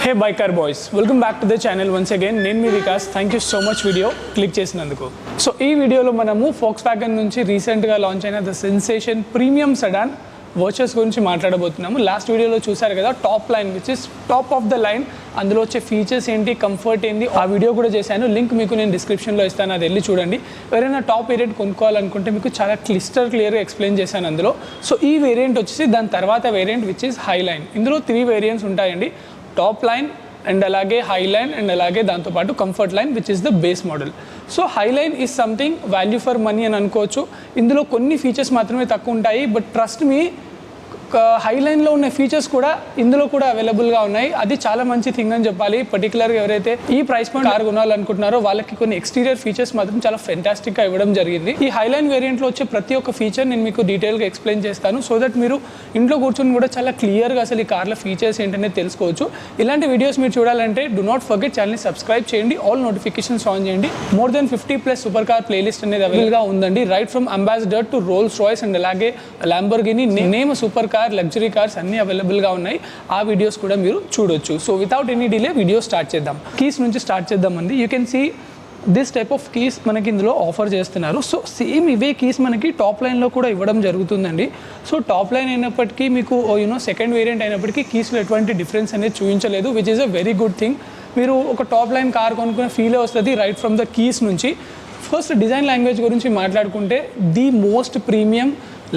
Hey biker boys, welcome back to the channel once again. నేను మీ Vikas. Thank you so much video click చేసినందుకు. So ఈ వీడియోలో మనము ఫోక్స్‌వ్యాగన్ నుంచి రీసెంట్గా లాంచ్ అయిన the sensation premium sedan Virtus గురించి మాట్లాడబోతున్నాము. లాస్ట్ వీడియోలో చూసారు కదా top line which is top of the line, అందులో వచ్చే ఫీచర్స్ ఏంటి, కంఫర్ట్ ఏంటి, ఆ వీడియో కూడా చేశాను. లింక్ మీకు నేను డిస్క్రిప్షన్లో ఇస్తాను, అది వెళ్ళి చూడండి. ఎవరైనా టాప్ వేరియంట్ కొనుక్కోవాలనుకుంటే మీకు చాలా క్లియర్గా ఎక్స్ప్లెయిన్ చేశాను అందులో. సో ఈ వేరియంట్ వచ్చేసి దాని తర్వాత variant which is high line. ఇందులో 3 వేరియంట్స్ ఉంటాయండి, టాప్ లైన్ అండ్ అలాగే హై లైన్ అండ్ అలాగే దాంతోపాటు comfort line which is the base model. So high line is something value for money అని అనుకోవచ్చు. ఇందులో కొన్ని ఫీచర్స్ మాత్రమే తక్కువ ఉంటాయి, బట్ ట్రస్ట్ మీ హై లైన్లో ఉన్న ఫీచర్స్ కూడా ఇందులో కూడా అవైలబుల్గా ఉన్నాయి. అది చాలా మంచి థింగ్ అని చెప్పాలి. పర్టికులర్గా ఎవరైతే ఈ ప్రైస్ పాయింట్ కార్ కొనాలనుకుంటున్నారో వాళ్ళకి కొన్ని ఎక్స్టీరియర్ ఫీచర్స్ మాత్రం చాలా ఫెంటాస్టిక్గా ఇవ్వడం జరిగింది. ఈ హై లైన్ వేరియంట్లో వచ్చే ప్రతి ఒక్క ఫీచర్ నేను మీకు డీటెయిల్గా ఎక్స్ప్లెయిన్ చేస్తాను, సో దట్ మీరు ఇంట్లో కూర్చొని కూడా చాలా క్లియర్గా అసలు ఈ కార్ల ఫీచర్స్ ఏంటనేది తెలుసుకోవచ్చు. ఇలాంటి వీడియోస్ మీరు చూడాలంటే డూ నాట్ ఫర్గెట్ ఛానల్ని సబ్స్క్రైబ్ చేయండి, ఆల్ నోటిఫికేషన్స్ ఆన్ చేయండి. More than 50+ super car playlist అనేది అవైలబుల్గా ఉందండి. Right from Ambassador to Rolls Royce and అలాగే Lamborghini name super car, luxury cars అన్నీ అవైలబుల్గా ఉన్నాయి. ఆ వీడియోస్ కూడా మీరు చూడొచ్చు. So without any delay video start చేద్దాం. కీస్ నుంచి స్టార్ట్ చేద్దామండి. You can see this type of keys మనకి ఇందులో ఆఫర్ చేస్తున్నారు. సో సేమ్ ఇవే కీస్ మనకి టాప్ లైన్లో కూడా ఇవ్వడం జరుగుతుందండి. సో టాప్ లైన్ అయినప్పటికీ మీకు సెకండ్ వేరియంట్ అయినప్పటికీ కీస్లో ఎటువంటి డిఫరెన్స్ అనేది చూపించలేదు, which is a very good thing. మీరు ఒక టాప్ లైన్ కార్ కొనుక్కునే ఫీల్ వస్తుంది రైట్ ఫ్రమ్ ద కీస్ నుంచి. ఫస్ట్ డిజైన్ లాంగ్వేజ్ గురించి మాట్లాడుకుంటే ది మోస్ట్ ప్రీమియం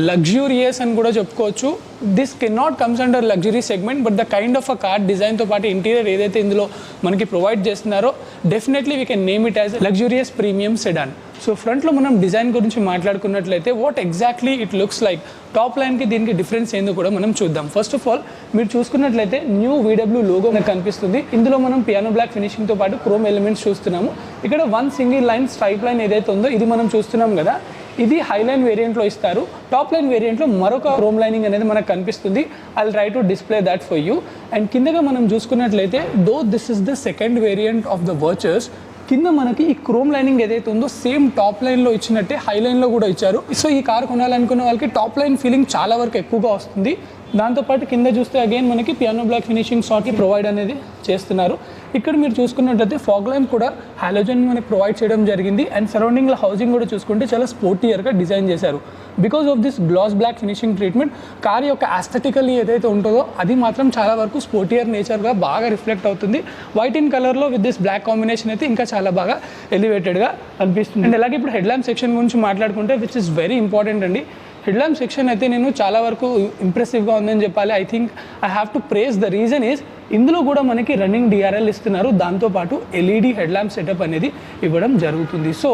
లగ్జూరియస్ అని కూడా చెప్పుకోవచ్చు. This can not comes under luxury segment, but the kind of a car డిజైన్తో పాటు ఇంటీరియర్ ఏదైతే ఇందులో మనకి ప్రొవైడ్ చేస్తున్నారో definitely we can name it as luxurious premium sedan. So ఫ్రంట్లో మనం డిజైన్ గురించి మాట్లాడుకున్నట్లయితే what exactly it looks like, top లైన్కి దీనికి డిఫరెన్స్ ఏందో కూడా మనం చూద్దాం. ఫస్ట్ ఆఫ్ ఆల్ మీరు చూసుకున్నట్లయితే న్యూ VW లోగో మనకు కనిపిస్తుంది. ఇందులో మనం పియానో బ్లాక్ ఫినిషింగ్తో పాటు క్రోమ్ ఎలిమెంట్స్ చూస్తున్నాము. ఇక్కడ 1 సింగిల్ లైన్ స్ట్రైప్ లైన్ ఏదైతే ఉందో ఇది మనం చూస్తున్నాం కదా, ఇది హై లైన్ వేరియంట్లో ఇస్తారు. టాప్ లైన్ వేరియంట్లో మరొక క్రోమ్ లైనింగ్ అనేది మనకు కనిపిస్తుంది. I will try to display that for you. And కిందగా మనం చూసుకున్నట్లయితే though this is the second variant of the Virtus, కింద మనకి ఈ క్రోమ్ లైనింగ్ ఏదైతే ఉందో సేమ్ టాప్ లైన్లో ఇచ్చినట్టే హై లైన్లో కూడా ఇచ్చారు. సో ఈ కార్ కొనాలనుకున్న వాళ్ళకి టాప్ లైన్ ఫీలింగ్ చాలా వరకు ఎక్కువగా వస్తుంది. దాంతోపాటు కింద చూస్తే అగైన్ మనకి పియానో బ్లాక్ ఫినిషింగ్ షాట్కి ప్రొవైడ్ అనేది చేస్తున్నారు. ఇక్కడ మీరు చూసుకున్నట్లయితే ఫాగ్ ల్యాంప్ కూడా హాలోజన్ మనకి ప్రొవైడ్ చేయడం జరిగింది. అండ్ సరౌండింగ్లో హౌసింగ్ కూడా చూసుకుంటే చాలా స్పోర్టియర్గా డిజైన్ చేశారు. Because of this glass black finishing treatment car యొక్క ఆస్థెటికల్లీ ఏదైతే ఉంటుందో అది మాత్రం చాలా వరకు స్పోర్టియర్ నేచర్గా బాగా రిఫ్లెక్ట్ అవుతుంది. వైట్ ఇన్ కలర్లో విత్ దిస్ బ్లాక్ కాంబినేషన్ అయితే ఇంకా చాలా బాగా ఎలివేటెడ్గా అనిపిస్తుంది. అండ్ అలాగే ఇప్పుడు హెడ్ ల్యాంప్ సెక్షన్ గురించి మాట్లాడుకుంటే విచ్ ఇస్ వెరీ ఇంపార్టెంట్ అండి. హెడ్ ల్యాంప్ సెక్షన్ అయితే నేను చాలా వరకు ఇంప్రెసివ్గా ఉందని చెప్పాలి. I think I have to praise. The reason is ఇందులో కూడా మనకి రన్నింగ్ DRL ఇస్తున్నారు, దాంతోపాటు LED హెడ్ ల్యాంప్ సెటప్ అనేది ఇవ్వడం జరుగుతుంది. So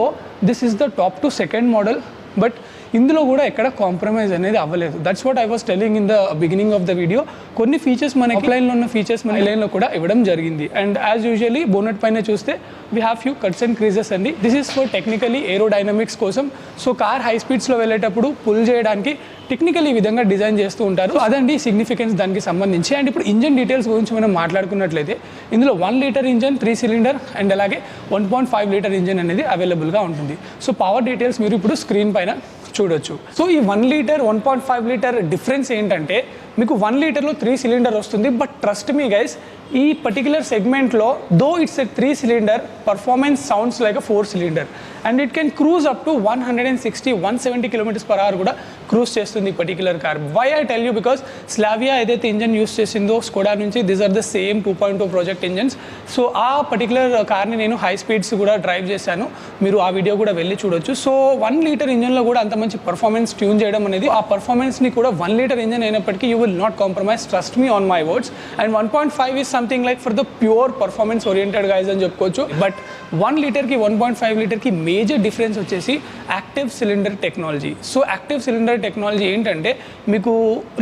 this is the top to second model, but ఇందులో కూడా ఎక్కడ కాంప్రమైజ్ అనేది అవ్వలేదు. That's what I was telling in the beginning of the video. కొన్ని ఫీచర్స్ మన లైన్లో ఉన్న ఫీచర్స్ మన లైన్లో కూడా ఇవ్వడం జరిగింది. అండ్ యాజ్ యూజువల్లీ బోనెట్ పైన చూస్తే we have few cuts and creases అండి. This is for technically aerodynamics కోసం. సో కార్ హై స్పీడ్స్లో వెళ్ళేటప్పుడు పుల్ చేయడానికి టెక్నికల్ ఈ విధంగా డిజైన్ చేస్తూ ఉంటారు. అదండి సిగ్నిఫికెన్స్ దానికి సంబంధించి. అండ్ ఇప్పుడు ఇంజన్ డీటెయిల్స్ గురించి మనం మాట్లాడుకున్నట్లయితే ఇందులో 1 లీటర్ ఇంజన్, 3 సిలిండర్ అండ్ అలాగే 1.5 లీటర్ ఇంజన్ అనేది అవైలబుల్గా ఉంటుంది. సో పవర్ డీటెయిల్స్ మీరు ఇప్పుడు స్క్రీన్ పైన చూడొచ్చు. సో ఈ 1 లీటర్ 1.5 లీటర్ డిఫరెన్స్ ఏంటంటే మీకు 1 లీటర్లో 3 సిలిండర్ వస్తుంది. బట్ ట్రస్ట్ మీ గైస్, ఈ పర్టికులర్ సెగ్మెంట్లో though it's a 3 cylinder, performance sounds like a 4 cylinder and it can cruise up to 160-170 km/h కూడా క్రూజ్ చేస్తుంది ఈ particular car. Why I tell you, because Slavia ఏదైతే engine use చేసిందో Skoda నుంచి, these are the same 2.2 project engines. So ఆ particular కార్ని నేను high speeds కూడా డ్రైవ్ చేశాను, మీరు ఆ వీడియో కూడా వెళ్ళి చూడొచ్చు. సో 1 లీటర్ ఇంజన్లో కూడా అంత మంచి పర్ఫార్మెన్స్ ట్యూన్ చేయడం అనేది, ఆ పర్ఫార్మెన్స్ని కూడా 1 లీటర్ ఇంజన్ అయినప్పటికీ you will not compromise, trust me on my words. And 1.5 is something like for the pure performance oriented guys అని చెప్పుకోవచ్చు. బట్ 1 లీటర్కి 1.5 లీటర్కి మేజర్ డిఫరెన్స్ వచ్చేసి active cylinder technology. So active cylinder technology ఏంటంటే మీకు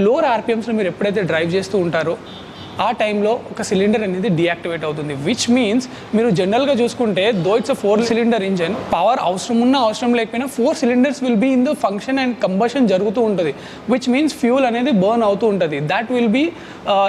lower RPMస్లో మీరు ఎప్పుడైతే డ్రైవ్ చేస్తూ ఉంటారో ఆ టైంలో ఒక సిలిండర్ అనేది డియాక్టివేట్ అవుతుంది, విచ్ మీన్స్ మీరు జనరల్గా చూసుకుంటే though it's a 4 cylinder engine, power అవసరం ఉన్నా అవసరం లేకపోయినా 4 cylinders will be in the function and combustion జరుగుతూ ఉంటుంది, విచ్ మీన్స్ ఫ్యూల్ అనేది బర్న్ అవుతూ ఉంటుంది. దాట్ విల్ బీ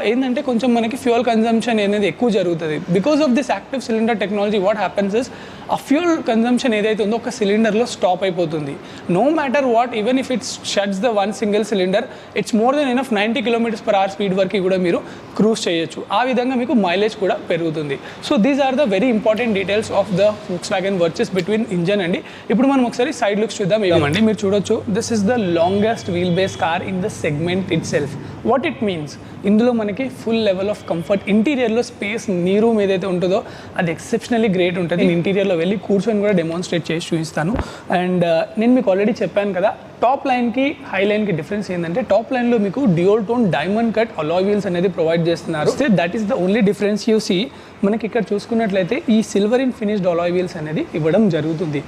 ఏంటంటే కొంచెం మనకి ఫ్యూయల్ కన్జంప్షన్ అనేది ఎక్కువ జరుగుతుంది. Because of this active cylinder technology what happens is ఆ ఫ్యూయల్ కన్జంప్షన్ ఏదైతే ఉందో ఒక సిలిండర్లో స్టాప్ అయిపోతుంది. No matter what, even if it's shuts the 1 single cylinder, it's more than enough 90 km/h speed వరకు కూడా మీరు క్రూజ్ యూస్ చేయొచ్చు. ఆ విధంగా మీకు మైలేజ్ కూడా పెరుగుతుంది. So these are the very important details of the Volkswagen Virtus between engine అండి. ఇప్పుడు మనం ఒకసారి సైడ్ లుక్స్ చూద్దాం. ఇవ్వమండి, మీరు చూడొచ్చు, this is the longest wheel base car in the segment itself. What it means, ఇందులో మనకి ఫుల్ లెవెల్ ఆఫ్ కంఫర్ట్, ఇంటీరియర్లో స్పేస్, నీ రూమ్ ఏదైతే ఉంటుందో అది ఎక్సెప్షనల్లీ గ్రేట్ ఉంటుంది. నేను ఇంటీరియర్లో వెళ్ళి కూర్చొని కూడా డెమాన్స్ట్రేట్ చేసి చూపిస్తాను. అండ్ నేను మీకు ఆల్రెడీ చెప్పాను కదా, టాప్ లైన్కి హై లైన్కి డిఫరెన్స్ ఏంటంటే, టాప్ లైన్లో మీకు dual tone diamond cut alloy wheels అనేది ప్రొవైడ్ చేస్తున్నారు. That is the only difference you see. మనకి ఇక్కడ చూసుకున్నట్లయితే ఈ silver in finished alloy wheels అనేది ఇవ్వడం జరుగుతుంది.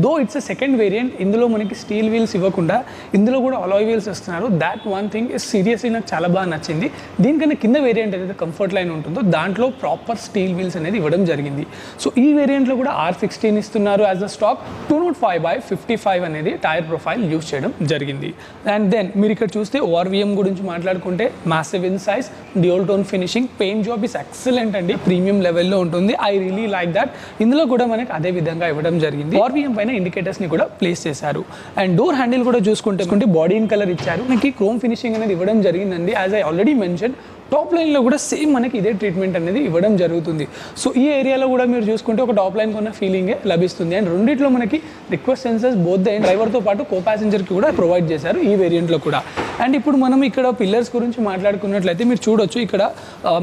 Though it's a second variant, ఇందులో మనకి స్టీల్ వీల్స్ ఇవ్వకుండా ఇందులో కూడా అలాయ్ వీల్స్ వస్తున్నారు. That one thing is seriously నాకు చాలా బాగా నచ్చింది. దీనికన్నా కింద వేరియంట్ ఏదైతే కంఫర్ట్ లైన్ ఉంటుందో దాంట్లో ప్రాపర్ స్టీల్ వీల్స్ అనేది ఇవ్వడం జరిగింది. సో ఈ వేరియంట్లో కూడా R16 ఇస్తున్నారు యాజ్ అ స్టాక్. 205/55 అనేది టైర్ ప్రొఫైల్ యూస్ చేయడం జరిగింది. అండ్ దెన్ మీరు ఇక్కడ చూస్తే ORVM గురించి మాట్లాడుకుంటే, massive in size, dual tone finishing, paint job is excellent అండి, ప్రీమియం లెవెల్లో ఉంటుంది. I really like that. ఇందులో కూడా మనకి అదే విధంగా ఇవ్వడం జరిగింది. ORVM పైన ఇండికేటర్స్ని కూడా ప్లేస్ చేశారు. అండ్ డోర్ హ్యాండిల్ కూడా చూసుకుంటే బాడీ ఇన్ కలర్ ఇచ్చారు. మనకి క్రోమ్ ఫినిషింగ్ అనేది ఇవ్వడం జరిగిందండి. As I already mention, top లైన్లో కూడా సేమ్ మనకి ఇదే ట్రీట్మెంట్ అనేది ఇవ్వడం జరుగుతుంది. సో ఈ ఏరియాలో కూడా మీరు చూసుకుంటే ఒక టాప్ లైన్ కొన్న ఫీలింగే లభిస్తుంది. అండ్ రెండిట్లో మనకి రిక్వెస్ట్ సెన్సర్స్ బోత్ ద డ్రైవర్తో పాటు కో ప్యాసింజర్కి కూడా ప్రొవైడ్ చేశారు ఈ వేరియంట్లో కూడా. అండ్ ఇప్పుడు మనం ఇక్కడ పిల్లర్స్ గురించి మాట్లాడుకున్నట్లయితే మీరు చూడొచ్చు, ఇక్కడ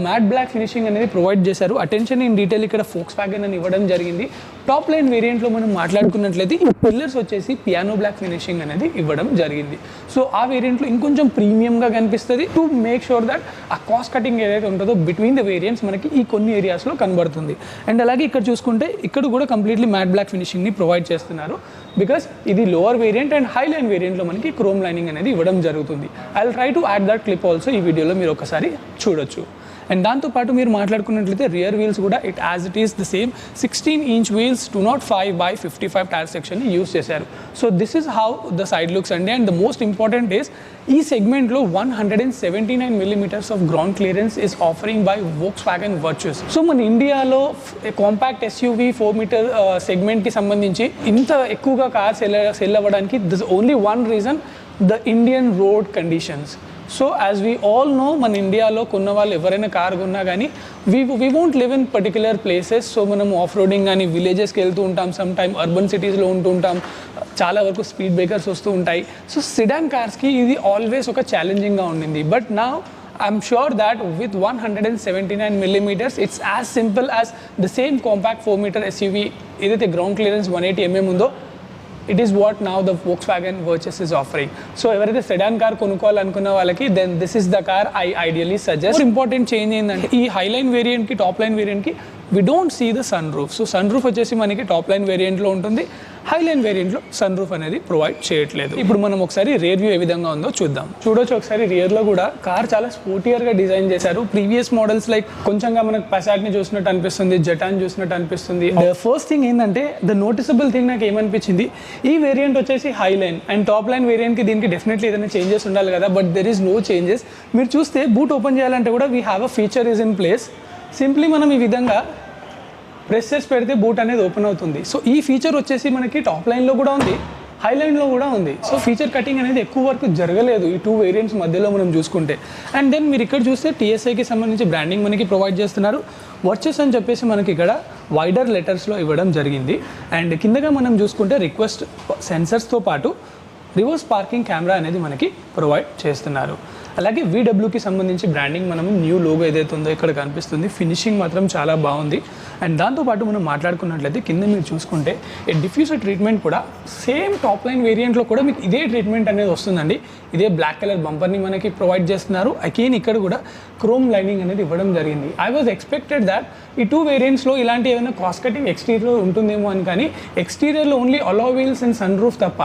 మ్యాట్ బ్లాక్ ఫినిషింగ్ అనేది ప్రొవైడ్ చేశారు. అటెన్షన్ ఇన్ డీటెయిల్ ఇక్కడ Volkswagen అని ఇవ్వడం జరిగింది. టాప్ లైన్ వేరియంట్లో మనం మాట్లాడుకున్నట్లయితే ఈ పిల్లర్స్ వచ్చేసి పియానో బ్లాక్ ఫినిషింగ్ అనేది ఇవ్వడం జరిగింది. సో ఆ వేరియంట్లో ఇంకొంచెం ప్రీమియంగా కనిపిస్తుంది. టు మేక్ షూర్ దట్ ఆ కాస్ట్ కటింగ్ ఏదైతే ఉంటుందో బిట్వీన్ ద వేరియంట్స్ మనకి ఈ కొన్ని ఏరియాస్లో కనబడుతుంది. అండ్ అలాగే ఇక్కడ చూసుకుంటే ఇక్కడ కూడా కంప్లీట్లీ మ్యాట్ బ్లాక్ ఫినిషింగ్ని ప్రొవైడ్ చేస్తున్నారు. బికాస్ ఇది lower variant and high line వేరియంట్లో మనకి క్రోమ్ లైనింగ్ అనేది ఇవ్వడం జరుగుతుంది. I will try to add that clip also. ఈ వీడియోలో మీరు ఒకసారి చూడొచ్చు. అండ్ దాంతోపాటు మీరు మాట్లాడుకున్నట్లయితే రియర్ వీల్స్ కూడా it as it is the same 16-inch wheels 205/55 tyre సెక్షన్ని యూస్ చేశారు. So this is how the side looks అండి. And the most important is ఈ సెగ్మెంట్లో 179 millimeters of ground clearance is offering by Volkswagen Virtus. So మన ఇండియాలో compact SUV 4 meter సెగ్మెంట్కి సంబంధించి ఇంత ఎక్కువగా కార్స్ సెల్ అవ్వడానికి this only one reason, the Indian road conditions. So as we all know, మన ఇండియాలో కొన్న వాళ్ళు ఎవరైనా కార్ కొన్నా కానీ we won't live in particular places. So మనం ఆఫ్ రోడింగ్ కానీ విలేజెస్కి వెళ్తూ ఉంటాం, సమ్ టైమ్ అర్బన్ సిటీస్లో ఉంటూ ఉంటాం, చాలా వరకు స్పీడ్ బ్రేకర్స్ వస్తూ ఉంటాయి. సో సిడాన్ కార్స్కి ఇది ఆల్వేస్ ఒక ఛాలెంజింగ్గా ఉండింది. బట్ నా I'm sure that with 179 millimeters, it's as simple as the same compact 4 meter SUV ఏదైతే గ్రౌండ్ క్లియరెన్స్ 180 mm ఉందో, it is what now the Volkswagen Virtus is offering. సో ఎవరైతే సెడాన్ కార్ కొనుక్కోవాలనుకున్న వాళ్ళకి then this is the car I ideally suggest. Important change ఏంటంటే ఈ high line వేరియంట్కి top line వేరియంట్కి we don't see the sunroof. సో సన్ రూఫ్ వచ్చేసి మనకి టాప్ లైన్ వేరియంట్లో ఉంటుంది, హై లైన్ వేరియంట్లో సన్ రూఫ్ అనేది ప్రొవైడ్ చేయట్లేదు. ఇప్పుడు మనం ఒకసారి రియర్ వ్యూ ఏ విధంగా ఉందో చూద్దాం. చూడొచ్చు ఒకసారి రియర్లో కూడా కార్ చాలా స్పోర్టియర్గా డిజైన్ చేశారు. ప్రీవియస్ మోడల్స్ లైక్ కొంచెంగా మనకు పసాట్ని చూసినట్టు అనిపిస్తుంది, జెటాన్ చూసినట్టు అనిపిస్తుంది. ఫస్ట్ థింగ్ ఏంటంటే ద నోటిసబుల్ థింగ్ నాకు ఏమనిపించింది, ఈ వేరియంట్ వచ్చేసి high line and top line వేరియంట్కి దీనికి డెఫినెట్లీ ఏదైనా చేంజెస్ ఉండాలి కదా, but there is no changes. మీరు చూస్తే బూట్ ఓపెన్ చేయాలంటే కూడా we have a feature is in place. Simply మనం ఈ విధంగా ప్రెస్ చేసి పెడితే బూట్ అనేది ఓపెన్ అవుతుంది. సో ఈ ఫీచర్ వచ్చేసి మనకి టాప్ లైన్లో కూడా ఉంది, హై లైన్లో కూడా ఉంది. సో ఫీచర్ కటింగ్ అనేది ఎక్కువ వరకు జరగలేదు ఈ టూ వేరియంట్స్ మధ్యలో మనం చూసుకుంటే. అండ్ దెన్ మీరు ఇక్కడ చూస్తే TSIకి సంబంధించి బ్రాండింగ్ మనకి ప్రొవైడ్ చేస్తున్నారు. వర్చెస్ అని చెప్పేసి మనకి ఇక్కడ వైడర్ లెటర్స్లో ఇవ్వడం జరిగింది. అండ్ కిందగా మనం చూసుకుంటే రిక్వెస్ట్ సెన్సర్స్తో పాటు రివర్స్ పార్కింగ్ కెమెరా అనేది మనకి ప్రొవైడ్ చేస్తున్నారు. అలాగే VWకి సంబంధించి బ్రాండింగ్ మనం న్యూ లోగో ఏదైతే ఉందో ఇక్కడ కనిపిస్తుంది. ఫినిషింగ్ మాత్రం చాలా బాగుంది. అండ్ దాంతోపాటు మనం మాట్లాడుకున్నట్లయితే కింద మీరు చూసుకుంటే ఈ డిఫ్యూజర్ ట్రీట్మెంట్ కూడా సేమ్ టాప్ లైన్ వేరియంట్లో కూడా మీకు ఇదే ట్రీట్మెంట్ అనేది వస్తుందండి. ఇదే బ్లాక్ కలర్ బంపర్ని మనకి ప్రొవైడ్ చేస్తున్నారు. అగైన్ ఇక్కడ కూడా క్రోమ్ లైనింగ్ అనేది ఇవ్వడం జరిగింది. ఐ వాజ్ ఎక్స్పెక్టెడ్ దాట్ ఈ టూ వేరియంట్స్లో ఇలాంటి ఏదైనా కాస్ట్ కటింగ్ ఎక్స్టీరియర్లో ఉంటుందేమో అని, కానీ ఎక్స్టీరియర్లో only alloy wheels and sun roof తప్ప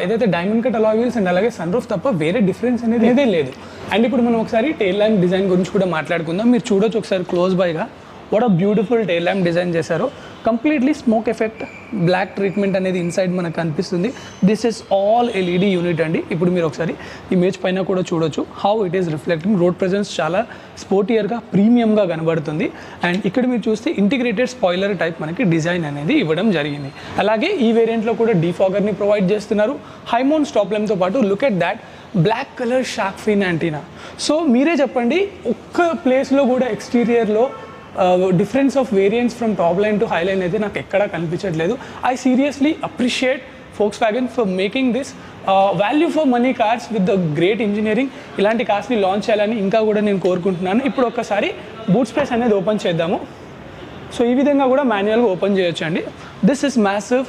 ఏదైతే diamond cut alloy wheels and అలాగే సన్ రూఫ్ తప్ప వేరే డిఫరెన్స్ అనేది ఏదే లేదు. అండ్ ఇప్పుడు మనం ఒకసారి టెయిల్ ల్యాంప్ డిజైన్ గురించి కూడా మాట్లాడుకుందాం. మీరు చూడొచ్చు ఒకసారి క్లోజ్ బైగా what a beautiful tail lamp design చేశారు. Completely smoke effect black treatment అనేది ఇన్సైడ్ మనకు కనిపిస్తుంది. This is all LED unit అండి. ఇప్పుడు మీరు ఒకసారి ఇమేజ్ పైన కూడా చూడొచ్చు how it is reflecting. Road presence చాలా స్పోర్టియర్గా ప్రీమియంగా కనబడుతుంది. అండ్ ఇక్కడ మీరు చూస్తే ఇంటిగ్రేటెడ్ స్పాయిలర్ టైప్ మనకి డిజైన్ అనేది ఇవ్వడం జరిగింది. అలాగే ఈ వేరియంట్లో కూడా డీఫాగర్ని ప్రొవైడ్ చేస్తున్నారు. హైమౌంట్ స్టాప్ ల్యాంప్తో పాటు look at that black colour shark fin antenna. So మీరే చెప్పండి, ఒక్క ప్లేస్లో కూడా ఎక్స్టీరియర్లో difference of variants from top line to high line అయితే నాకు ఎక్కడా కనిపించట్లేదు. I seriously appreciate Volkswagen for making this value for money cars with the great engineering. ఇలాంటి కార్స్ని లాంచ్ చేయాలని ఇంకా కూడా నేను కోరుకుంటున్నాను. ఇప్పుడు ఒకసారి బూట్ స్పేస్ అనేది ఓపెన్ చేద్దాము. సో ఈ విధంగా కూడా మాన్యువల్గా ఓపెన్ చేయొచ్చు అండి. This is massive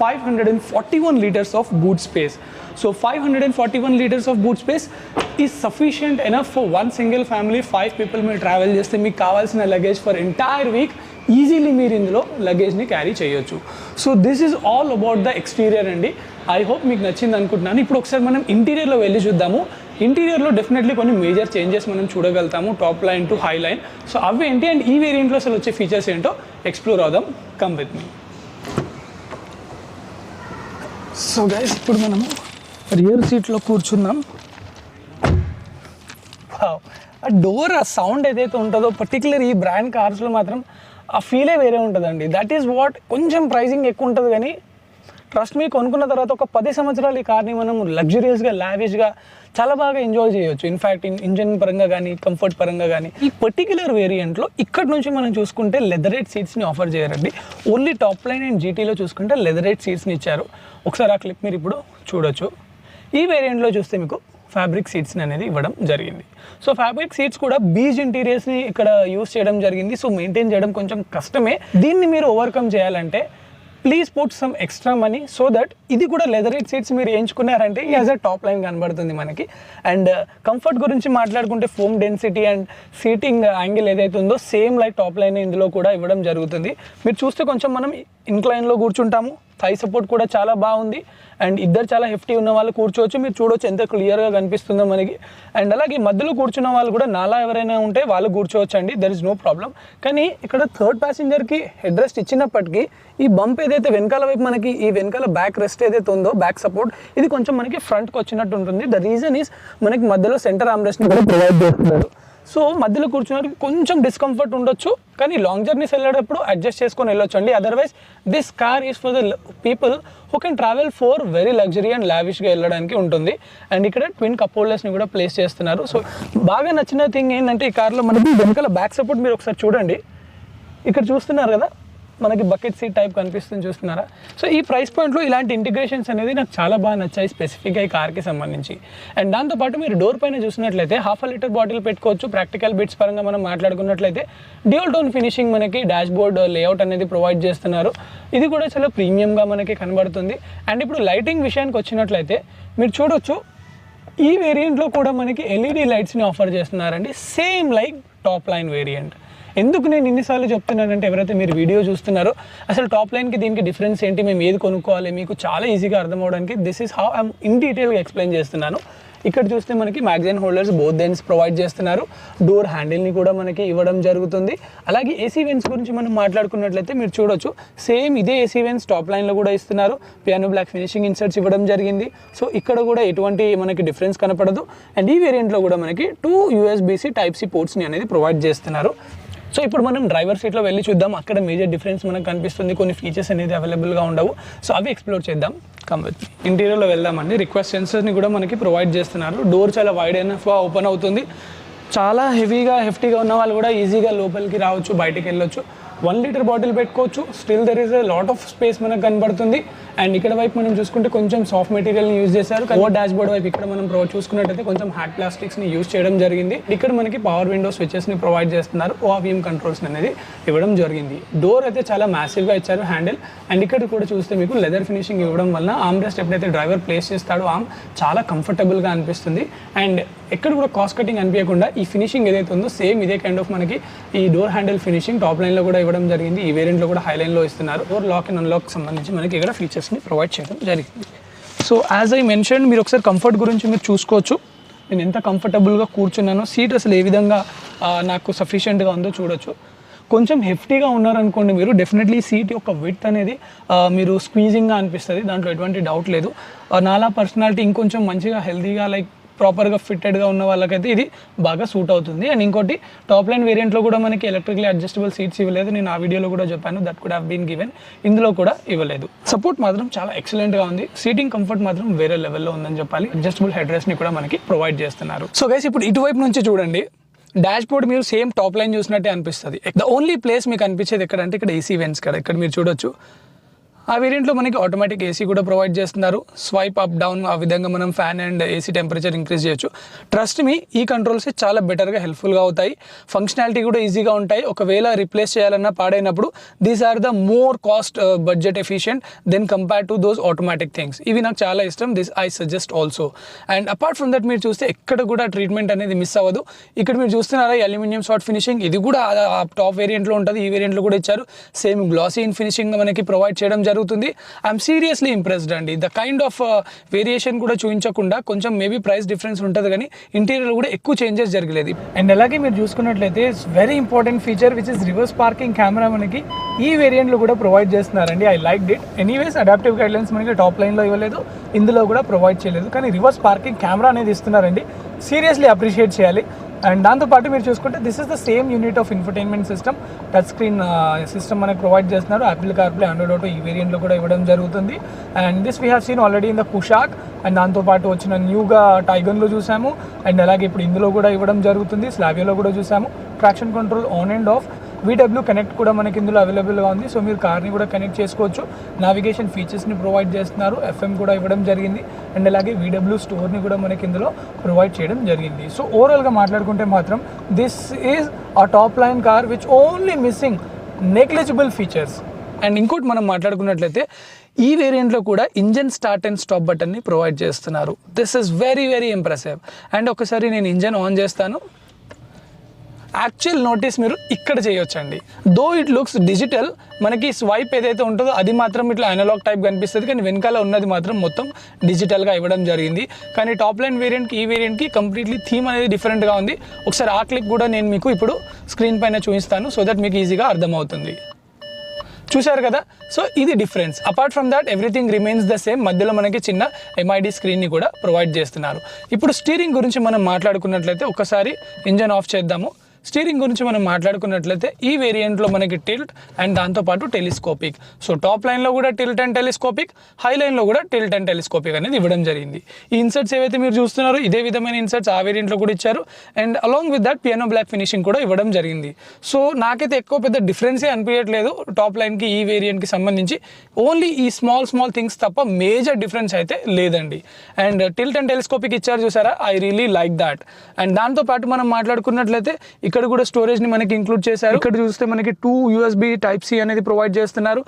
541 liters of boot space. So 541 liters of boot space is sufficient enough for one single family. 5 people may travel చేస్తే మీకు కావాల్సిన luggage for entire week easily మీరు ఇందులో లగేజ్ని క్యారీ చేయొచ్చు. So this is all about the exterior అండి. I hope మీకు నచ్చింది అనుకుంటున్నాను. ఇప్పుడు ఒకసారి మనం ఇంటీరియర్లో వెళ్ళి చూద్దాము. ఇంటీరియర్లో డెఫినెట్లీ కొన్ని మేజర్ చేంజెస్ మనం చూడగలుగుతాము top line to high line. So అవి ఏంటి అండ్ ఈ వేరియంట్లో అసలు వచ్చే ఫీచర్స్ ఏంటో ఎక్స్ప్లోర్ అవుదాం. Come with me. So guys, ఇప్పుడు మనము రియర్ సీట్లో కూర్చున్నాం. ఆ డోర్ ఆ సౌండ్ ఏదైతే ఉంటుందో పర్టికులర్ ఈ బ్రాండ్ కార్స్లో మాత్రం ఆ ఫీలే వేరే ఉంటుందండి. That is what. కొంచెం ప్రైజింగ్ ఎక్కువ ఉంటుంది కానీ ట్రస్ట్ మీ, కొనుక్కున్న తర్వాత ఒక 10 సంవత్సరాలు ఈ కార్ని మనం లగ్జరియస్గా లావిష్గా చాలా బాగా ఎంజాయ్ చేయొచ్చు. ఇన్ఫ్యాక్ట్ ఇంజన్ పరంగా కానీ కంఫర్ట్ పరంగా కానీ. ఈ పర్టికులర్ వేరియంట్లో ఇక్కడ నుంచి మనం చూసుకుంటే లెదరేట్ సీట్స్ని ఆఫర్ చేయరండి. ఓన్లీ టాప్ లైన్ అండ్ జీటీలో చూసుకుంటే లెదరేట్ సీట్స్ని ఇచ్చారు. ఒకసారి ఆ క్లిప్ మీరు ఇప్పుడు చూడొచ్చు. ఈ వేరియంట్లో చూస్తే మీకు ఫ్యాబ్రిక్ సీట్స్ని అనేది ఇవ్వడం జరిగింది. సో ఫ్యాబ్రిక్ సీట్స్ కూడా బీజ్ ఇంటీరియర్స్ని ఇక్కడ యూస్ చేయడం జరిగింది. సో మెయింటైన్ చేయడం కొంచెం కష్టమే. దీన్ని మీరు ఓవర్కమ్ చేయాలంటే please put some extra money so that ఇది కూడా లెదరేట్ సీట్స్ మీరు ఎంచుకున్నారంటే యాజ్ అ టాప్ లైన్ కనబడుతుంది మనకి. అండ్ కంఫర్ట్ గురించి మాట్లాడుకుంటే foam density and seating angle ఏదైతే ఉందో సేమ్ లైక్ టాప్ లైన్ ఇందులో కూడా ఇవ్వడం జరుగుతుంది. మీరు చూస్తే కొంచెం మనం ఇన్క్లైన్లో కూర్చుంటాము. థై సపోర్ట్ కూడా చాలా బాగుంది. అండ్ ఇద్దరు చాలా హెఫ్టీ ఉన్న వాళ్ళు కూర్చోవచ్చు. మీరు చూడవచ్చు ఎంత క్లియర్గా కనిపిస్తుందో మనకి. అండ్ అలాగే మధ్యలో కూర్చున్న వాళ్ళు కూడా నాలా ఎవరైనా ఉంటే వాళ్ళు కూర్చోవచ్చు అండి. There is no problem. కానీ ఇక్కడ థర్డ్ ప్యాసింజర్కి హెడ్ రెస్ట్ ఇచ్చినప్పటికీ ఈ బంప్ ఏదైతే వెనకాల వైపు మనకి ఈ వెనకాల బ్యాక్ రెస్ట్ ఏదైతే ఉందో బ్యాక్ సపోర్ట్ ఇది కొంచెం మనకి ఫ్రంట్కి వచ్చినట్టు ఉంటుంది. ద రీజన్ ఈస్ మనకి మధ్యలో సెంటర్ ఆర్మ్ రెస్ట్ని కూడా ప్రొవైడ్ చేస్తున్నారు. సో మధ్యలో కూర్చున్నప్పుడు కొంచెం డిస్కంఫర్ట్ ఉండొచ్చు, కానీ లాంగ్ జర్నీస్ వెళ్ళేటప్పుడు అడ్జస్ట్ చేసుకొని వెళ్ళొచ్చు అండి. Otherwise this car is for the people who can travel for very luxury and లావిష్గా వెళ్ళడానికి ఉంటుంది. అండ్ ఇక్కడ ట్విన్ కప్ హోల్డర్స్ని కూడా ప్లేస్ చేస్తున్నారు. సో బాగా నచ్చిన థింగ్ ఏంటంటే ఈ కార్లో మనకి వెనకాల బ్యాక్ సపోర్ట్ మీరు ఒకసారి చూడండి. ఇక్కడ చూస్తున్నారు కదా మనకి బకెట్ సీట్ టైప్ కనిపిస్తుంది, చూస్తున్నారా? సో ఈ ప్రైస్ పాయింట్లో ఇలాంటి ఇంటిగ్రేషన్స్ అనేది నాకు చాలా బాగా నచ్చాయి స్పెసిఫిక్గా ఈ కార్కి సంబంధించి. అండ్ దాంతోపాటు మీరు డోర్ పైన చూసినట్లయితే 1/2 లీటర్ బాటిల్ పెట్టుకోవచ్చు. ప్రాక్టికల్ బిట్స్ పరంగా మనం మాట్లాడుకున్నట్లయితే డ్యూయల్ టోన్ ఫినిషింగ్ మనకి డాష్ బోర్డ్ లేఅవుట్ అనేది ప్రొవైడ్ చేస్తున్నారు. ఇది కూడా చాలా ప్రీమియంగా మనకి కనబడుతుంది. అండ్ ఇప్పుడు లైటింగ్ విషయానికి వచ్చినట్లయితే మీరు చూడొచ్చు ఈ వేరియంట్లో కూడా మనకి ఎల్ఈడి లైట్స్ని ఆఫర్ చేస్తున్నారండి, same like top line variant. ఎందుకు నేను ఇన్నిసార్లు చెప్తున్నానంటే ఎవరైతే మీరు వీడియో చూస్తున్నారో అసలు టాప్ లైన్కి దీనికి డిఫరెన్స్ ఏంటి, మేము ఏది కొనుక్కోవాలి, మీకు చాలా ఈజీగా అర్థం అవడానికి this is how I'm in డీటెయిల్గా ఎక్స్ప్లెయిన్ చేస్తున్నాను. ఇక్కడ చూస్తే మనకి magazine holders both ends provide చేస్తున్నారు. డోర్ హ్యాండిల్ని కూడా మనకి ఇవ్వడం జరుగుతుంది. అలాగే ఏసీ వెంట్స్ గురించి మనం మాట్లాడుకున్నట్లయితే మీరు చూడొచ్చు సేమ్ ఇదే ఏసీ వెంట్స్ టాప్ లైన్లో కూడా ఇస్తున్నారు. పియానో బ్లాక్ ఫినిషింగ్ ఇన్సర్ట్స్ ఇవ్వడం జరిగింది. సో ఇక్కడ కూడా ఎటువంటి మనకి డిఫరెన్స్ కనపడదు. అండ్ ఈ వేరియంట్లో కూడా మనకి 2 USB-C Type-C పోర్ట్స్ని అనేది ప్రొవైడ్ చేస్తున్నారు. సో ఇప్పుడు మనం డ్రైవర్ సీట్లో వెళ్ళి చూద్దాం. అక్కడ మేజర్ డిఫరెన్స్ మనకు కనిపిస్తుంది. కొన్ని ఫీచర్స్ అనేది అవైలబుల్గా ఉండవు. సో అవి ఎక్స్ప్లోర్ చేద్దాం. కమ్ విత్ ఇంటీరియర్లో వెళ్దామండి. రిక్వెస్ట్ సెన్సర్ని కూడా మనకి ప్రొవైడ్ చేస్తున్నారు. డోర్ చాలా వైడ్ ఎనఫ్గా ఓపెన్ అవుతుంది. చాలా హెఫ్టీగా ఉన్న వాళ్ళు కూడా ఈజీగా లోపలికి రావచ్చు, బయటికి వెళ్ళొచ్చు. 1 లీటర్ బాటిల్ పెట్టుకోవచ్చు. Still there is a lot of space మనకు కనబడుతుంది. అండ్ ఇక్కడ వైపు మనం చూసుకుంటే కొంచెం సాఫ్ట్ మెటీరియల్ని యూజ్ చేశారు. ఓవర్ డాష్ బోర్డ్ వైపు ఇక్కడ మనం చూసుకున్నట్టయితే కొంచెం హార్డ్ ప్లాస్టిక్స్ని యూజ్ చేయడం జరిగింది. ఇక్కడ మనకి పవర్ విండో స్విచెస్ని ప్రొవైడ్ చేస్తున్నారు. ORVM కంట్రోల్స్ అనేది ఇవ్వడం జరిగింది. డోర్ అయితే చాలా మ్యాసివ్గా ఇచ్చారు హ్యాండిల్. అండ్ ఇక్కడ కూడా చూస్తే మీకు లెదర్ ఫినిషింగ్ ఇవ్వడం వల్ల ఆర్మ్ రెస్ట్ ఎప్పుడైతే డ్రైవర్ ప్లేస్ చేస్తాడో ఆర్మ్ చాలా కంఫర్టబుల్గా అనిపిస్తుంది. అండ్ ఎక్కడ కూడా కాస్ట్ కటింగ్ అనిపించకుండా ఈ ఫినిషింగ్ ఏదైతే ఉందో సేమ్ ఇదే కైండ్ ఆఫ్ మనకి ఈ డోర్ హ్యాండిల్ ఫినిషింగ్ టాప్ లైన్లో కూడా ఇవ్వడం జరిగింది. ఈ వేరియంట్లో కూడా హై లైన్లో ఇస్తున్నారు. డోర్ లాక్ అండ్ అన్లాక్ సంబంధించి మనకి ఇక్కడ ఫీచర్స్ని ప్రొవైడ్ చేయడం జరిగింది. సో యాజ్ ఐ మెన్షన్ మీరు ఒకసారి కంఫర్ట్ గురించి మీరు చూసుకోవచ్చు. నేను ఎంత కంఫర్టబుల్గా కూర్చున్నానో, సీట్ అసలు ఏ విధంగా నాకు సఫిషియెంట్గా ఉందో చూడొచ్చు. కొంచెం హెఫ్టీగా ఉన్నారనుకోండి మీరు డెఫినెట్లీ సీట్ యొక్క విడ్త్ అనేది మీరు స్క్వీజింగ్గా అనిపిస్తుంది, దాంట్లో ఎటువంటి డౌట్ లేదు. నాలా పర్సనాలిటీ ఇంకొంచెం మంచిగా హెల్తీగా లైక్ ప్రాపర్గా ఫిట్టెడ్గా ఉన్న వాళ్ళకైతే ఇది బాగా సూట్ అవుతుంది. అండ్ ఇంకోటి టాప్ లైన్ వేరియంట్లో కూడా మనకి ఎలక్ట్రికలీ అడ్జస్టబుల్ సీట్స్ ఇవ్వలేదు. నేను ఆ వీడియోలో కూడా చెప్పాను, that could have been given. ఇందులో కూడా ఇవ్వలేదు. సపోర్ట్ మాత్రం చాలా ఎక్సలెంట్గా ఉంది. సీటింగ్ కంఫర్ట్ మాత్రం వేరే లెవెల్లో ఉందని చెప్పాలి. అడ్జస్టబుల్ హెడ్ రెస్ట్ని కూడా మనకి ప్రొవైడ్ చేస్తున్నారు. సో గైస్, ఇప్పుడు ఇటువైపు నుంచి చూడండి, డాష్ బోర్డ్ మీరు సేమ్ టాప్ లైన్ చూసినట్టే అనిపిస్తుంది. ద ఓన్లీ ప్లేస్ మీకు అనిపించేది ఎక్కడంటే ఇక్కడ ఏసీ వెంట్స్ కదా, ఇక్కడ మీరు చూడొచ్చు. ఆ వేరియంట్లో మనకి ఆటోమేటిక్ ఏసీ కూడా ప్రొవైడ్ చేస్తున్నారు. స్వైప్ అప్ డౌన్ ఆ విధంగా మనం fan and AC temperature increase చేయొచ్చు. ట్రస్ట్ మీ, ఈ కంట్రోల్స్ చాలా బెటర్గా హెల్ప్ఫుల్గా అవుతాయి. ఫంక్షనాలిటీ కూడా ఈజీగా ఉంటాయి. ఒకవేళ రిప్లేస్ చేయాలన్నా పాడైనప్పుడు these are the more cost budget efficient than compare to those automatic things. ఇవి నాకు చాలా ఇష్టం. This I suggest also. And apart from that మీరు చూస్తే ఎక్కడ కూడా ట్రీట్మెంట్ అనేది మిస్ అవ్వదు. ఇక్కడ మీరు చూస్తున్నారా అల్యూమినియం సాఫ్ట్ ఫినిషింగ్, ఇది కూడా టాప్ వేరియంట్లో ఉంటుంది. ఈ వేరియంట్లో కూడా ఇచ్చారు. సేమ్ గ్లాసీ ఇన్ ఫినిషింగ్ మనకి ప్రొవైడ్ చేయడం జరుగుతుంది. ఐఎమ్ సీరియస్లీ ఇంప్రెస్డ్ అండి. ద కైండ్ ఆఫ్ వేరియేషన్ కూడా చూపించకుండా కొంచెం మేబీ ప్రైస్ డిఫరెన్స్ ఉంటుంది, కానీ ఇంటీరియర్ కూడా ఎక్కువ చేంజెస్ జరగలేదు. అండ్ అలాగే మీరు చూసుకున్నట్లయితే very important feature which is reverse parking camera మనకి ఈ వేరియంట్లో కూడా ప్రొవైడ్ చేస్తున్నారండి. I like it. Anyways adaptive guidelines మనకి టాప్ లైన్లో ఇవ్వలేదు, ఇందులో కూడా ప్రొవైడ్ చేయలేదు, కానీ రివర్స్ పార్కింగ్ కెమెరా అనేది ఇస్తున్నారండి. సీరియస్లీ అప్రిషియేట్ చేయాలి. అండ్ దాంతోపాటు మీరు చూసుకుంటే this is the same unit of infotainment system, touch screen system మనకి ప్రొవైడ్ చేస్తున్నారు. యాపిల్ కార్ప్లే, ఆండ్రాయిడ్ ఆటో ఈ వేరియంట్లో కూడా ఇవ్వడం జరుగుతుంది. And this we have seen already in the Kushaq. And దాంతోపాటు వచ్చిన న్యూగా టైగన్లో చూసాము. అండ్ అలాగే ఇప్పుడు ఇందులో కూడా ఇవ్వడం జరుగుతుంది. స్లావియోలో కూడా చూసాము. Traction control on and of. VW connect కూడా మనకి ఇందులో అవైలబుల్గా ఉంది. సో మీరు కార్ని కూడా కనెక్ట్ చేసుకోవచ్చు. నావిగేషన్ ఫీచర్స్ని ప్రొవైడ్ చేస్తున్నారు. FM కూడా ఇవ్వడం జరిగింది. అండ్ అలాగే VW స్టోర్ని కూడా మనకి ఇందులో ప్రొవైడ్ చేయడం జరిగింది. సో ఓవరాల్గా మాట్లాడుకుంటే మాత్రం this is a top line car which only missing negligible features. And ఇంకోటి మనం మాట్లాడుకున్నట్లయితే ఈ వేరియంట్లో కూడా ఇంజన్ స్టార్ట్ అండ్ స్టాప్ బటన్ని ప్రొవైడ్ చేస్తున్నారు. This is very very impressive. And ఒకసారి నేను ఇంజన్ ఆన్ చేస్తాను. యాక్చువల్ నోటీస్ మీరు ఇక్కడ చేయొచ్చండి. దో ఇట్ లుక్స్ డిజిటల్, మనకి స్వైప్ ఏదైతే ఉంటుందో అది మాత్రం ఇట్లా అనలాగ్ టైప్ కనిపిస్తుంది, కానీ వెనకాల ఉన్నది మాత్రం మొత్తం డిజిటల్గా ఇవ్వడం జరిగింది. కానీ టాప్ లైన్ వేరియంట్కి ఈ వేరియంట్కి కంప్లీట్లీ థీమ్ అనేది డిఫరెంట్గా ఉంది. ఒకసారి ఆ క్లిప్ కూడా నేను మీకు ఇప్పుడు స్క్రీన్ పైన చూపిస్తాను, సో దట్ మీకు ఈజీగా అర్థమవుతుంది. చూశారు కదా, సో ఇది difference. Apart from that everything remains the same. మధ్యలో మనకి చిన్న MID స్క్రీన్ని కూడా ప్రొవైడ్ చేస్తున్నారు. ఇప్పుడు స్టీరింగ్ గురించి మనం మాట్లాడుకున్నట్లయితే ఒకసారి ఇంజన్ ఆఫ్ చేద్దాము. స్టీరింగ్ గురించి మనం మాట్లాడుకున్నట్లయితే ఈ వేరియంట్లో మనకి టిల్ట్ అండ్ దాంతోపాటు టెలిస్కోపిక్. సో టాప్ లైన్లో కూడా టిల్ట్ అండ్ టెలిస్కోపిక్, హై లైన్లో కూడా టిల్ట్ అండ్ టెలిస్కోపిక్ అనేది ఇవ్వడం జరిగింది. ఈ ఇన్సర్ట్స్ ఏవైతే మీరు చూస్తున్నారో ఇదే విధమైన ఇన్సర్ట్స్ ఆ వేరియంట్లో కూడా ఇచ్చారు. And along with that piano black finishing కూడా ఇవ్వడం జరిగింది. సో నాకైతే ఎక్కువ పెద్ద డిఫరెన్సే అనిపించట్లేదు టాప్ లైన్కి ఈ వేరియంట్కి సంబంధించి. ఓన్లీ ఈ స్మాల్ థింగ్స్ తప్ప మేజర్ డిఫరెన్స్ అయితే లేదండి. అండ్ టిల్ట్ అండ్ టెలిస్కోపిక్ ఇచ్చారు చూసారా, I really like that. And దాంతోపాటు మనం మాట్లాడుకున్నట్లయితే ఇక్కడ కూడా స్టోరేజ్ ని మనకి ఇంక్లూడ్ చేశారు. ఇక్కడ చూస్తే మనకి 2 USB Type-C అనేది ప్రొవైడ్ చేస్తున్నారు.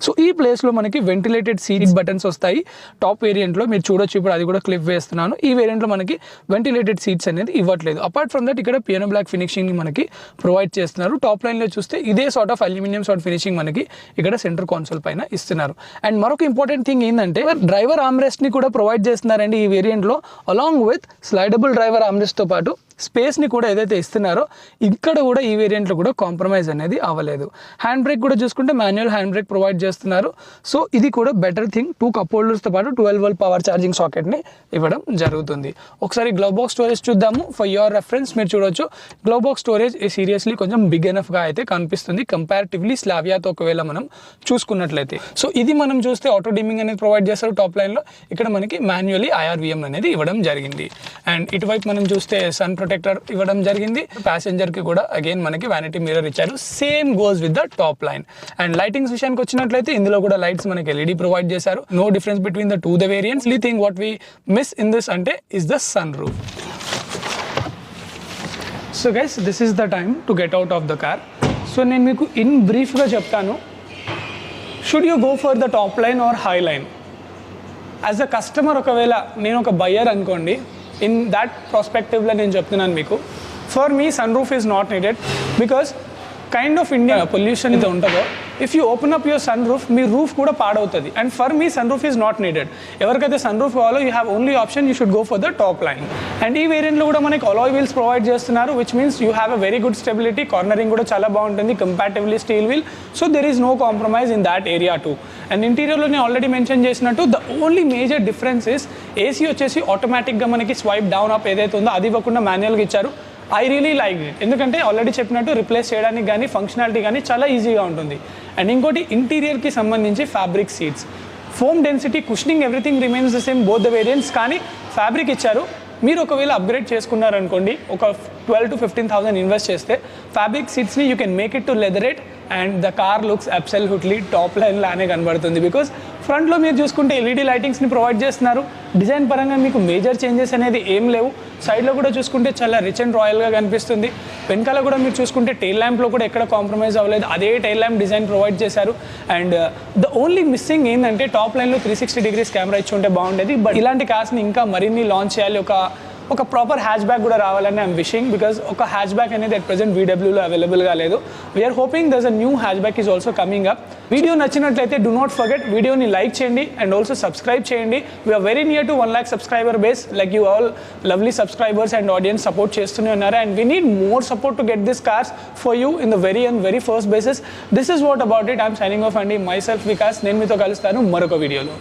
సో ఈ ప్లేస్ లో మనకి వెంటిలేటెడ్ సీట్ బటన్స్ వస్తాయి. టాప్ వేరియంట్ లో మీరు చూడొచ్చు, ఇప్పుడు అది కూడా క్లిప్ వేస్తున్నాను. ఈ వేరియంట్ లో మనకి వెంటిలేటెడ్ సీట్స్ అనేది ఇవ్వట్లేదు. అపార్ట్ ఫ్రమ్ దట్ ఇక్కడ పియానో బ్లాక్ ఫినిషింగ్ ని మనకి ప్రొవైడ్ చేస్తున్నారు. టాప్ లైన్ లో చూస్తే ఇదే sort of aluminium sort finishing మనకి ఇక్కడ సెంటర్ కాన్సోల్ పైన ఇస్తున్నారు. అండ్ మరొక ఇంపార్టెంట్ థింగ్ ఏంటంటే డ్రైవర్ ఆర్మ్రెస్ట్ ని కూడా ప్రొవైడ్ చేస్తున్నారండి ఈ వేరియంట్ లో. Along with slidable driver armrest తో పాటు స్పేస్ని కూడా ఏదైతే ఇస్తున్నారో ఇక్కడ కూడా ఈ వేరియంట్లో కూడా కాంప్రమైజ్ అనేది అవ్వలేదు. హ్యాండ్ బ్రేక్ కూడా చూసుకుంటే మాన్యువల్ హ్యాండ్ బ్రేక్ ప్రొవైడ్ చేస్తున్నారు. సో ఇది కూడా బెటర్ థింగ్. 2 కప్ హోల్డర్స్తో పాటు 12V పవర్ ఛార్జింగ్ సాకెట్ని ఇవ్వడం జరుగుతుంది. ఒకసారి గ్లవ్ బాక్స్ స్టోరేజ్ చూద్దాము. ఫర్ యువర్ రెఫరెన్స్ మీరు చూడొచ్చు, గ్లవ్ బాక్స్ స్టోరేజ్ సీరియస్లీ కొంచెం బిగ్ ఎనఫ్గా అయితే కనిపిస్తుంది కంపారిటివ్లీ స్లావియాతో ఒకవేళ మనం చూసుకున్నట్లయితే. సో ఇది మనం చూస్తే ఆటో డిమ్మింగ్ అనేది ప్రొవైడ్ చేస్తారు టాప్ లైన్లో. ఇక్కడ మనకి మాన్యువల్లీ IRVM అనేది ఇవ్వడం జరిగింది. అండ్ ఇటువైపు మనం చూస్తే సన్ ప్రొటెక్టర్ ఇవ్వడం జరిగింది. ప్యాసింజర్ కి కూడా అగైన్ మనకి వ్యానిటీ మిర్రర్ ఇచ్చారు. Same goes with the top line. And lightings విషయానికి వచ్చినట్లయితే ఇందులో కూడా లైట్స్ మనకి LED ప్రొవైడ్ చేశారు. No difference between the two the variants. Only thing what we miss in this అంటే is the sun roof. So guys, this is the time to get out of the car. So నేను మీకు in బ్రీఫ్గా చెప్తాను, should you go for the top line or high line. As a customer ఒకవేళ నేను ఒక buyer అనుకోండి, in that ప్రాస్పెక్టివ్లో నేను చెప్తున్నాను మీకు, for me sun roof is not needed. Because kind of India pollution ఇది ఉంటుందో, if you open up your sun roof, మీ రూఫ్ కూడా పాడవుతుంది. And for me sun roof is not needed. ఎవరికైతే సన్ రూఫ్ కావాలో you have only option, you should go for the top line. And ఈ వేరియంట్లో కూడా మనకి అలాయ్ వీల్స్ ప్రొవైడ్ చేస్తున్నారు, which means you have a very good stability. Cornering కూడా చాలా బాగుంటుంది, comparatively steel wheel. So there is no compromise in that area too. And ఇంటీరియర్లో నేను ఆల్రెడీ మెన్షన్ చేసినట్టు the only major difference is AC వచ్చేసి ఆటోమేటిక్గా మనకి స్వైప్ డౌన్ అప్ ఏదైతే ఉందో అది ఇవ్వకుండా మాన్యువల్గా ఇచ్చారు. ఐ రియలీ లైక్ ఇట్, ఎందుకంటే ఆల్రెడీ చెప్పినట్టు రిప్లేస్ చేయడానికి కానీ ఫంక్షనాలిటీ కానీ చాలా ఈజీగా ఉంటుంది. అండ్ ఇంకోటి ఇంటీరియర్కి సంబంధించి fabric seats, foam density, cushioning everything remains the same both the variants, కానీ ఫ్యాబ్రిక్ ఇచ్చారు. మీరు ఒకవేళ అప్గ్రేడ్ చేసుకున్నారనుకోండి, ఒక 12,000 to 15,000 ఇన్వెస్ట్ చేస్తే ఫ్యాబ్రిక్ సీట్స్ని you can make it to leatherette and the car looks absolutely top line లానే కనబడుతుంది. బికాస్ ఫ్రంట్లో మీరు చూసుకుంటే ఎల్ఈడి లైటింగ్స్ని ప్రొవైడ్ చేస్తున్నారు. డిజైన్ పరంగా మీకు మేజర్ చేంజెస్ అనేది ఏం లేవు. సైడ్లో కూడా చూసుకుంటే చాలా రిచ్ అండ్ రాయల్గా కనిపిస్తుంది. వెనకాల కూడా మీరు చూసుకుంటే టైల్ ల్యాంప్లో కూడా ఎక్కడ కాంప్రమైజ్ అవ్వలేదు, అదే టైల్ ల్యాంప్ డిజైన్ ప్రొవైడ్ చేశారు. అండ్ ద ఓన్లీ మిస్సింగ్ ఏంటంటే టాప్ లైన్లో 360 degrees కెమెరా ఇచ్చి ఉంటే బాగుండేది. బట్ ఇలాంటి కార్స్ని ఇంకా మరిన్ని లాంచ్ చేయాలి, ఒక ప్రాపర్ హ్యాచ్ బ్యాక్ కూడా రావాలని ఐఎమ్ విషింగ్. బికాస్ ఒక హ్యాచ్ బ్యాక్ అనేది అట్ ప్రెజెంట్ VWలో అవైలబుల్గా లేదు. We're hoping there's a new hatchback is also coming up. Video నచ్చినట్లయితే డూ నాట్ ఫర్గెట్ వీడియోని లైక్ చేయండి అండ్ ఆల్సో సబ్స్క్రైబ్ చేయండి. We're very near to 1 lakh subscriber base. Like you all lovely subscribers and audience support చేస్తూనే ఉన్నారు. And we need more support to get this cars for you in the very first basis. This is what about it. I'm signing off అండి, my self Vikas. నేను మీతో కలుస్తాను మరొక వీడియోలో.